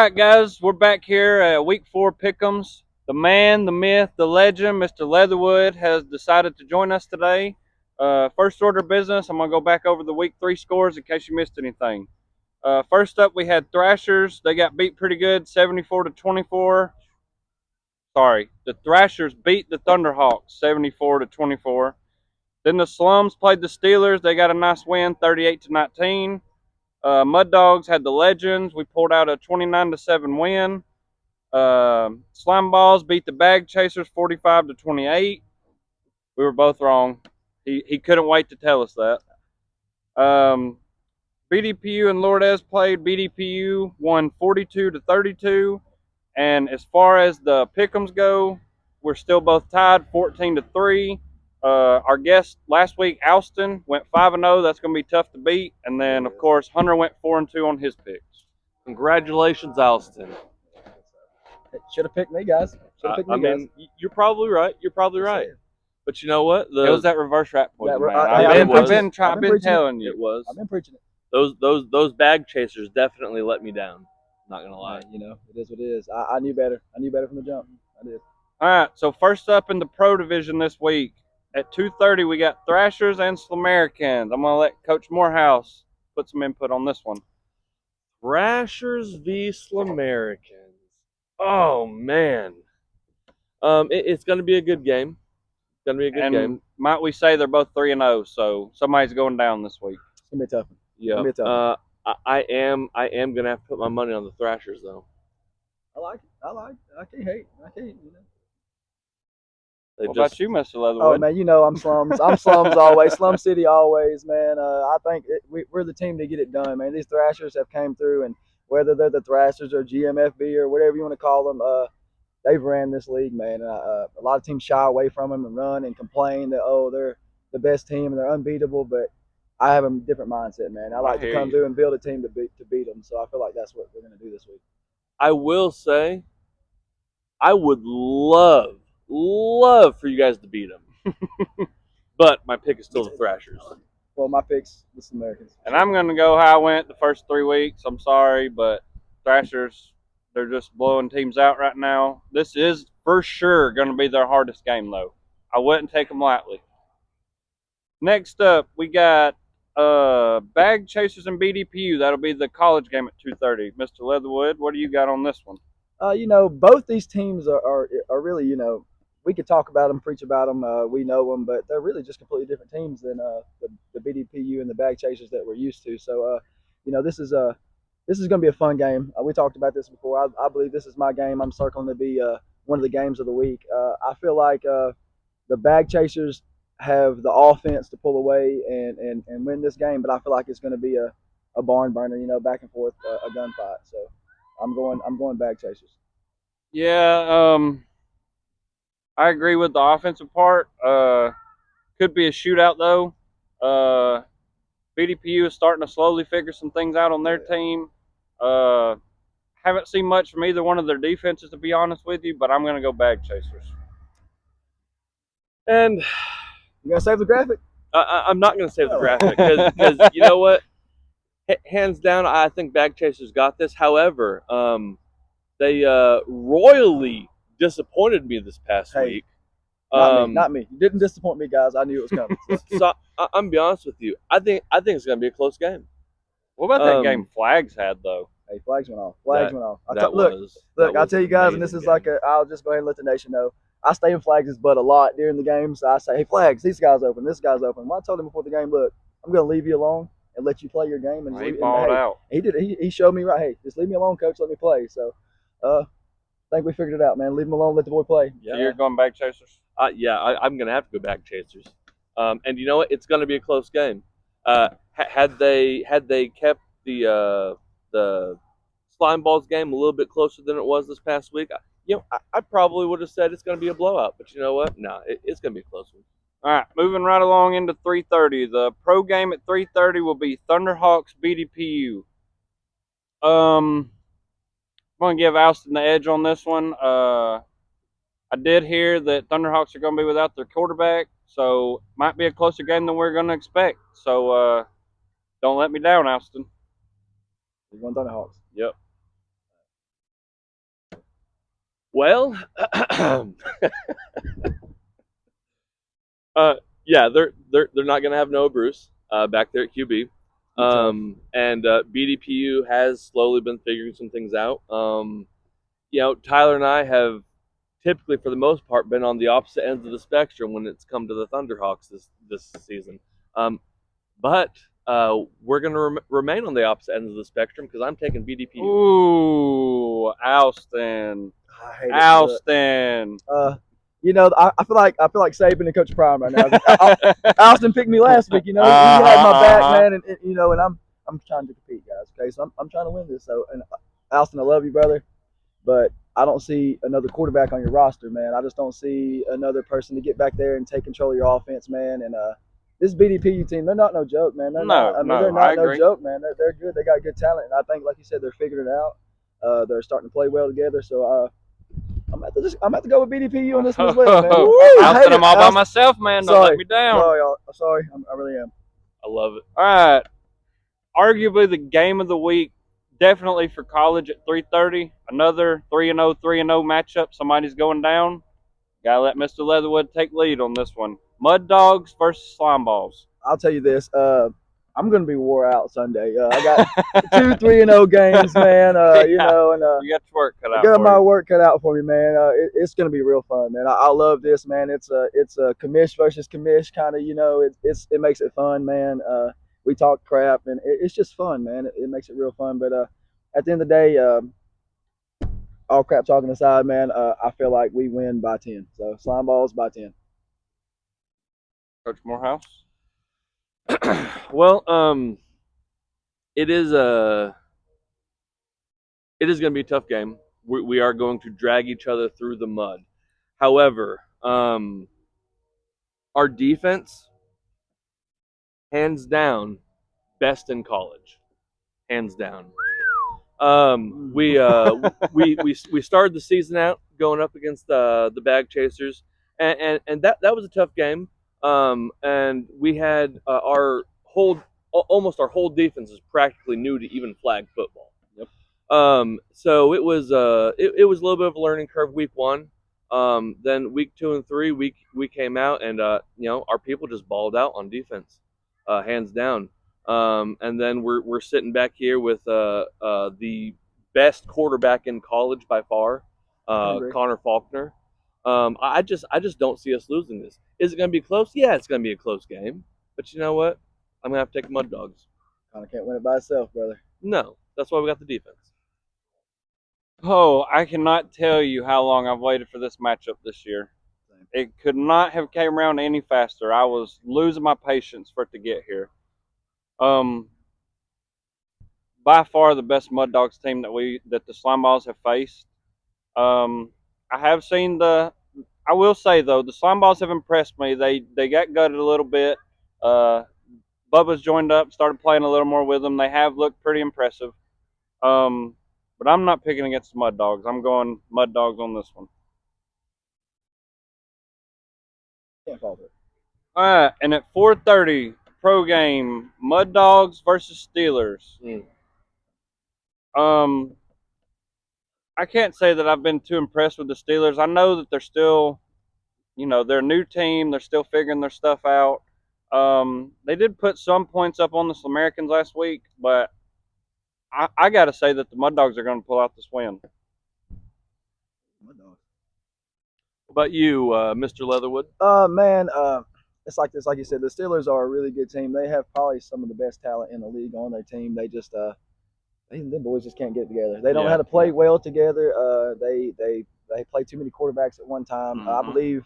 All right, guys, we're back here at week 4 Pickems. The man, the myth, the legend, Mr. Leatherwood has decided to join us today. First order of business, I'm going to go back over the week 3 scores in case you missed anything. First up, we had Thrashers. They got beat pretty good, 74 to 24. Sorry, the Thrashers beat the Thunderhawks, 74 to 24. Then the Slums played the Steelers. They got a nice win, 38 to 19. Mud Dogs had the Legends. We pulled out a 29 to 7 win. Slime Balls beat the Bag Chasers 45 to 28. We were both wrong. He couldn't wait to tell us that. BDPU and Lourdes played. BDPU won 42 to 32. And as far as the Pickems go, we're still both tied 14 to 3. Our guest last week, Alston, went 5-0. That's going to be tough to beat. And then, of course, Hunter went 4-2 on his picks. Congratulations, Alston. Should have picked me, guys. You're probably right. You're probably right. But you know what? It was that reverse rat poison, man. I've been telling you. It was. I've been preaching it. Those bag chasers definitely let me down. Not gonna lie. Yeah, it is what it is. I knew better. I knew better from the jump. I did. All right. So first up in the pro division this week at 2:30, we got Thrashers and Slamericans. I'm gonna let Coach Morehouse put some input on this one. Thrashers v Slamericans. Oh man. It's gonna be a good game. It's gonna be a good game. Might we say they're both 3-0, so somebody's going down this week. It's gonna be a tough one. Yeah. I am gonna have to put my money on the Thrashers though. I like it. I can't hate. What about you, Mr. Leatherwood? Oh man, I'm slums. I'm slums always. Slum City always, man. I think we're the team to get it done, man. These Thrashers have came through, and whether they're the Thrashers or GMFB or whatever you want to call them, they've ran this league, man. A lot of teams shy away from them and run and complain that they're the best team and they're unbeatable, but I have a different mindset, man. I like to come through and build a team to beat them. So I feel like that's what we're going to do this week. I will say, I would love for you guys to beat them, but my pick is still the Thrashers. Well, my pick's the Americans. And I'm going to go how I went the first 3 weeks. I'm sorry, but Thrashers, they're just blowing teams out right now. This is for sure going to be their hardest game, though. I wouldn't take them lightly. Next up, we got Bag Chasers and BDPU. That'll be the college game at 2:30. Mr. Leatherwood, what do you got on this one? Both these teams are really, we could talk about them, preach about them. We know them, but they're really just completely different teams than the BDPU and the Bag Chasers that we're used to. So, this is going to be a fun game. We talked about this before. I believe this is my game. I'm circling to be one of the games of the week. I feel like the Bag Chasers have the offense to pull away and win this game, but I feel like it's going to be a barn burner, back and forth, a gunfight. So I'm going Bag Chasers. Yeah, I agree with the offensive part. Could be a shootout though. BDPU is starting to slowly figure some things out on their team. Haven't seen much from either one of their defenses, to be honest with you, but I'm going to go Bag Chasers. And you gonna save the graphic? I'm not gonna save the graphic because you know what? Hands down, I think Bag Chasers got this. However, they royally disappointed me this past week. Not me. You didn't disappoint me, guys. I knew it was coming. So I'm gonna be honest with you. I think it's gonna be a close game. What about that game Flags had though? Hey, Flags went off. Flags went off. Look, I'll tell you guys, and this is I'll just go ahead and let the nation know. I stay in Flags' butt a lot during the game, so I say, hey, Flags, this guy's open. Well, I told him before the game, look, I'm going to leave you alone and let you play your game. And he balled out. He did. He showed me right, hey, just leave me alone, coach, let me play. So I think we figured it out, man. Leave him alone, let the boy play. Yeah. So you're going Bag Chasers? I'm going to have to go Bag Chasers. And you know what? It's going to be a close game. Had they kept the Slime Balls game a little bit closer than it was this past week, I probably would have said it's going to be a blowout. But you know what? No, it's going to be a close one. All right, moving right along into 3:30. The pro game at 3:30 will be Thunderhawks BDPU. I'm going to give Alston the edge on this one. I did hear that Thunderhawks are going to be without their quarterback, so might be a closer game than we're going to expect. So don't let me down, Alston. You're going Thunderhawks. Yep. Well, yeah, they're not going to have Noah Bruce back there at QB. And BDPU has slowly been figuring some things out. Tyler and I have typically, for the most part, been on the opposite ends of the spectrum when it's come to the Thunderhawks this season. But we're going to remain on the opposite ends of the spectrum because I'm taking BDPU. Ooh, Alston. I hate it. Alston. I feel like Saban and Coach Prime right now. Austin picked me last week. He had my back, man, and and I'm trying to compete, guys. Okay, so I'm trying to win this. So, and Austin, I love you, brother, but I don't see another quarterback on your roster, man. I just don't see another person to get back there and take control of your offense, man. And this BDPU team, they're not no joke, man. They're not no joke, man. They're good. They got good talent, and I think, like you said, they're figuring it out. They're starting to play well together. So I'm at to go with BDPU on this one as well, man. Austin, I'm all by myself, man. Don't let me down. Sorry, y'all. Sorry, I really am. I love it. All right. Arguably the game of the week, definitely for college at 3:30. Another 3-0 matchup. Somebody's going down. Gotta let Mr. Leatherwood take lead on this one. Mud Dogs versus Slime Balls. I'll tell you this. I'm gonna be wore out Sunday. I got 2 3-0 games, man. You got your work cut out. I got my work cut out for me, man. It's gonna be real fun, man. I love this, man. It's a commish versus commish kind of. It makes it fun, man. We talk crap, and it's just fun, man. It makes it real fun. But at the end of the day, all crap talking aside, man, I feel like we win by 10. So Slime Balls by 10. Coach Morehouse. Well, it is going to be a tough game. We are going to drag each other through the mud. However, our defense, hands down, best in college, hands down. We started the season out going up against the Bag Chasers, and that was a tough game. And we had almost our whole defense is practically new to even flag football. Yep. So it was a little bit of a learning curve week one. Then week 2 and 3, we came out and our people just balled out on defense, hands down. And then we're sitting back here with the best quarterback in college by far, Connor Faulkner. I just don't see us losing this. Is it going to be close? Yeah, it's going to be a close game. But you know what? I'm going to have to take Mud Dogs. Connor can't win it by itself, brother. No, that's why we got the defense. Oh, I cannot tell you how long I've waited for this matchup this year. It could not have came around any faster. I was losing my patience for it to get here. By far the best Mud Dogs team that the Slime Balls have faced. I have seen I will say though, the Slime Balls have impressed me. They got gutted a little bit. Bubba's joined up, started playing a little more with them. They have looked pretty impressive. But I'm not picking against the Mud Dogs. I'm going Mud Dogs on this one. Can't falter. All right, and at 4:30, pro game, Mud Dogs versus Steelers. I can't say that I've been too impressed with the Steelers. I know that they're still, they're a new team. They're still figuring their stuff out. They did put some points up on the Americans last week, but I got to say that the Mud Dogs are going to pull out this win. Mud Dogs. But you, Mr. Leatherwood? Man, it's like this. Like you said, the Steelers are a really good team. They have probably some of the best talent in the league on their team. They just them boys just can't get it together. They don't know how to play well together. They play too many quarterbacks at one time. I believe,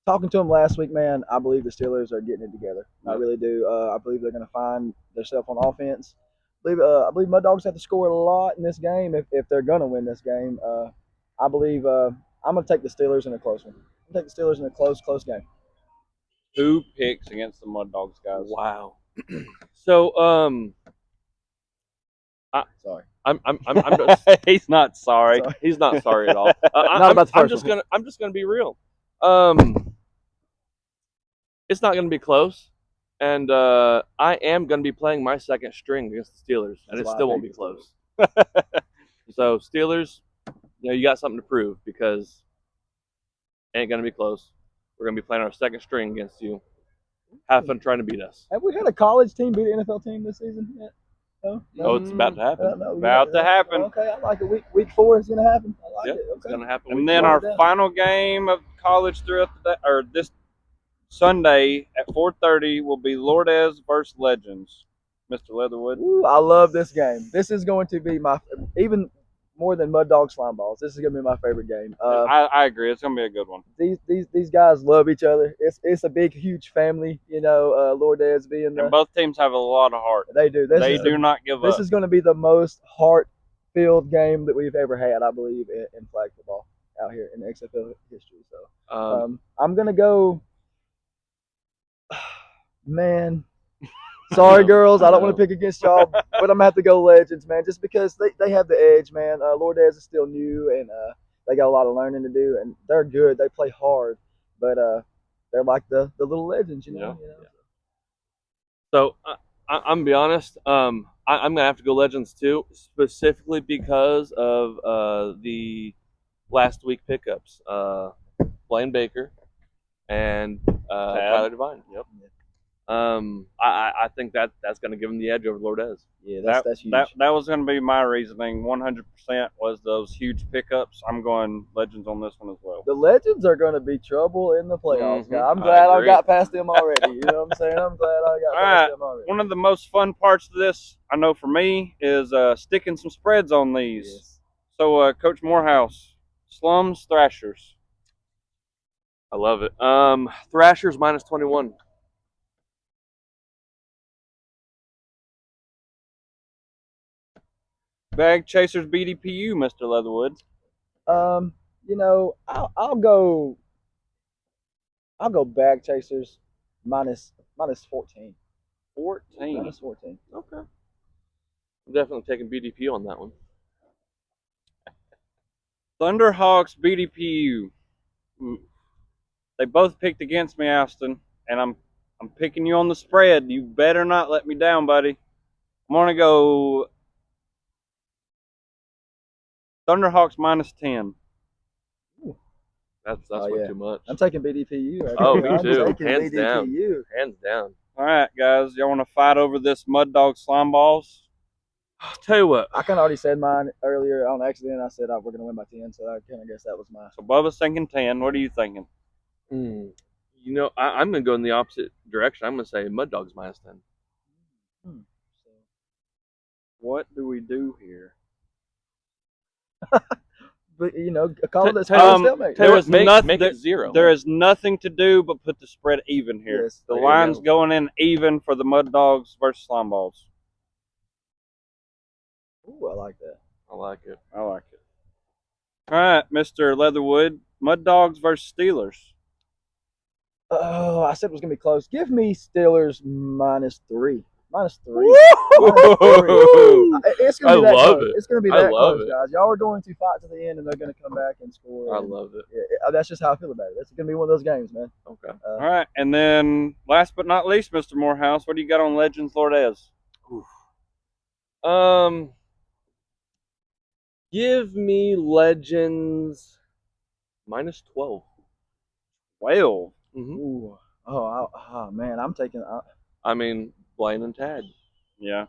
talking to them last week, man, I believe the Steelers are getting it together. I really do. I believe they're going to find themselves on offense. I believe Mud Dogs have to score a lot in this game if they're going to win this game. I believe I'm going to take the Steelers in a close one. I'm going to take the Steelers in a close game. 2 picks against the Mud Dogs, guys. Wow. So, sorry. I'm just, He's not sorry. He's not sorry at all. I'm just gonna be real. It's not gonna be close, and I am gonna be playing my second string against the Steelers, and it still won't be close. So Steelers, you got something to prove because it ain't gonna be close. We're gonna be playing our second string against you. Have fun trying to beat us. Have we had a college team beat an NFL team this season yet? No. Oh, it's about to happen. No, About to happen. Okay, I like it. Week 4 is gonna happen. I like Yep, it. Okay. it's gonna happen. And then Mark our it down. final game of college throughout the day, or this Sunday at 4:30 will be Lourdes versus Legends. Mr. Leatherwood. Ooh, I love this game. This is going to be my even more than Mud Dog Slime Balls. This is gonna be my favorite game. I agree. It's gonna be a good one. These guys love each other. It's a big huge family. You know, Lourdes being And both teams have a lot of heart. they do. They do not give This up. is going to be the most heart-filled game that we've ever had, I believe, in flag football out here in XFL history. So I'm going to go, man. Sorry, girls. I don't want to pick against y'all, but I'm going to have to go Legends, man, just because they have the edge, man. Lourdes is still new, and they got a lot of learning to do, and they're good. They play hard, but they're like the little Legends, you know. So I'm gonna be honest. I'm gonna have to go Legends too, specifically because of the last week pickups. Blaine Baker and Tyler Devine. Yep. I think that's gonna give him the edge over Lourdes. Yeah, that's huge. That was going to be my reasoning. 100% was those huge pickups. I'm going Legends on this one as well. The Legends are going to be trouble in the playoffs. Mhm, I'm glad I agree. got past them already. You know what I'm saying? I'm glad I got past them already. One of the most fun parts of this, I know for me, is sticking some spreads on these. Yes. So, Coach Morehouse, Slums, Thrashers. I love it. Thrashers minus 21. Bag Chasers, BDPU, Mr. Leatherwood. You know, I'll go Bag Chasers minus 14. 14. Minus 14. Okay. I'm definitely taking BDP on that one. Thunderhawks, BDPU. They both picked against me, Austin, and I'm picking you on the spread. You better not let me down, buddy. I'm going to go Thunderhawks minus 10. That's Oh, way yeah. too much. I'm taking BDPU. Right Oh, there. me I'm too. taking Hands down. BDPU. Hands down. All right, guys. Y'all want to fight over this Mud Dog Slime Balls? I'll tell you what. I kind of already said mine earlier on accident. I said we're going to win by 10, so I kind of guess that was mine. So Bubba's thinking 10. What are you thinking? You know, I'm going to go in the opposite direction. I'm going to say Mud Dogs minus 10. So, What do we do here? but, you know, call it a stalemate. Tell you what, make nothing, it 0. There is nothing to do but put the spread even here. Yes, the there you line's go. going in even for the Mud Dogs versus Slime Balls. Ooh, I like that. I like it. I like it. All right, Mr. Leatherwood. Mud Dogs versus Steelers. Oh, I said it was going to be close. Give me Steelers minus 3. Minus 3. Woo! It's going to be I that love close. it. It's going to be I that love close, it. guys. Y'all are going to fight to the end, and they're going to come back and score. I and, love it. that's just how I feel about it. It's going to be one of those games, man. Okay. All right, and then last but not least, Mr. Morehouse, what do you got on Legends Lourdes? Give me Legends minus 12. 12. Mm-hmm. Ooh. Oh, man. I'm taking. I mean, Blaine and Tad. Yeah.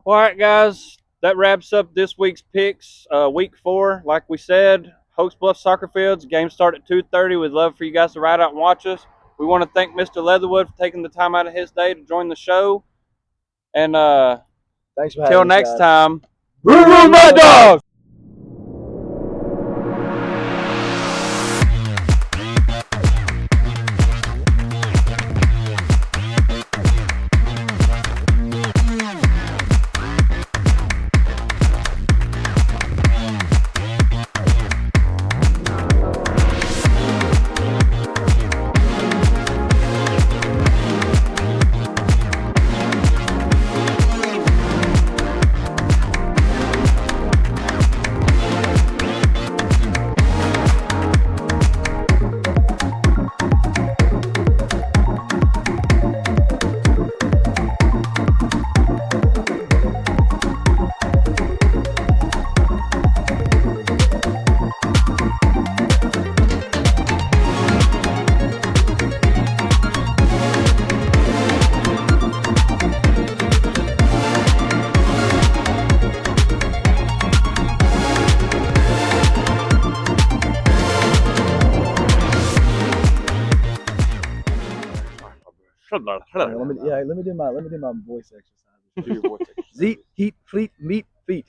All right, guys. That wraps up this week's picks. Week 4, like we said, Hoax Bluff Soccer Fields. Game start at 2:30. We'd love for you guys to ride out and watch us. We want to thank Mr. Leatherwood for taking the time out of his day to join the show. And Thanks for having until us, next guys. time, Brew my dogs! Let me do my voice exercise. Do your voice exercise. Zeet, heat, fleet, meat, feet.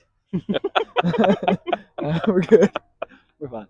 We're good. We're fine.